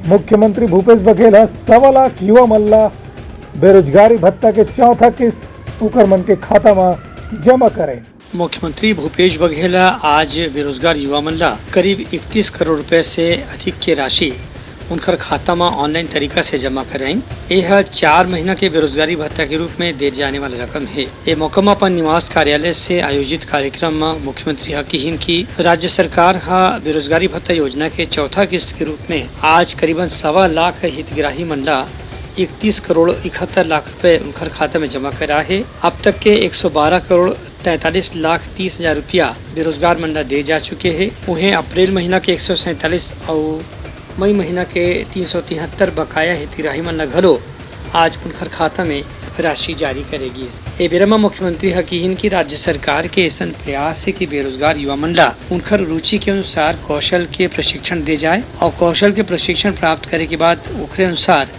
मुख्यमंत्री भूपेश बघेल 1.25 लाख युवा मन ला बेरोजगारी भत्ता के चौथा किस्त उकर मन के खाता में जमा करें। मुख्यमंत्री भूपेश बघेल आज बेरोजगार युवा मन ला करीब 31 करोड़ रुपए से अधिक की राशि उनकर खाता में ऑनलाइन तरीका से जमा कराएं। यह 4 महीना के बेरोजगारी भत्ता के रूप में दे जाने वाला रकम है। ये मौका पर निवास कार्यालय से आयोजित कार्यक्रम में मुख्यमंत्री हकीन की राज्य सरकार बेरोजगारी भत्ता योजना के चौथा किस्त के रूप में आज करीबन 1.25 लाख हितग्राही मन ला 31 करोड़ 71 लाख रुपए उनकर खाता में जमा करा है। अब तक के 112 करोड़ 43 लाख 30 हजार रुपया बेरोजगार मन ला दे जा चुके हैं। उन्हें अप्रैल महीना के 147 और मई महीना के 373 बकाया हितग्राही मन ला घलो आज उनकर खाता में राशि जारी करेगी। ए बेरा में मुख्यमंत्री हकीन की राज्य सरकार के ऐसा प्रयास है कि बेरोजगार युवा मन ला उनकर रुचि के अनुसार कौशल के प्रशिक्षण दे जाए और कौशल के प्रशिक्षण प्राप्त करे के बाद उनके अनुसार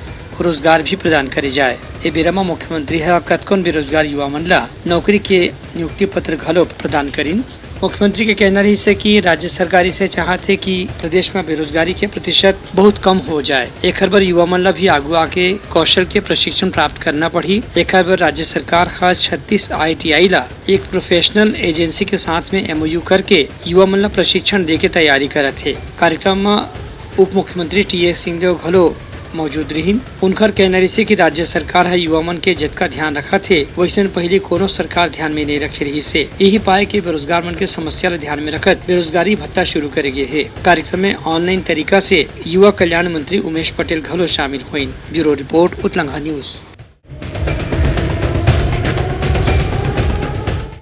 रोजगार भी प्रदान करे जाए। ए बेरा में मुख्यमंत्री कतकोन बेरोजगार युवा मन ला नौकरी के नियुक्ति पत्र घलो प्रदान करीन। मुख्यमंत्री के कहना रही है कि राज्य सरकार से चाहते कि प्रदेश में बेरोजगारी के प्रतिशत बहुत कम हो जाए। एक बार युवा मन ला भी आगू आके कौशल के प्रशिक्षण प्राप्त करना पड़ी। एक बार राज्य सरकार 36 ITI ला एक प्रोफेशनल एजेंसी के साथ में MOU करके युवा मन ला प्रशिक्षण दे के तैयारी करत है। कार्यक्रम में उप मुख्यमंत्री TS सिंहदेव घलो मौजूद रही। उनकर कहना रही कि राज्य सरकार युवा मन के जितना ध्यान रखा थे वैसे पहले कोनो सरकार ध्यान में नहीं रखे रही से यही पाए कि बेरोजगार मन के समस्या ध्यान में रखत बेरोजगारी भत्ता शुरू करेंगे है। कार्यक्रम में ऑनलाइन तरीका से युवा कल्याण मंत्री उमेश पटेल घलो शामिल हुई। ब्यूरो रिपोर्ट उत्तलंघा न्यूज।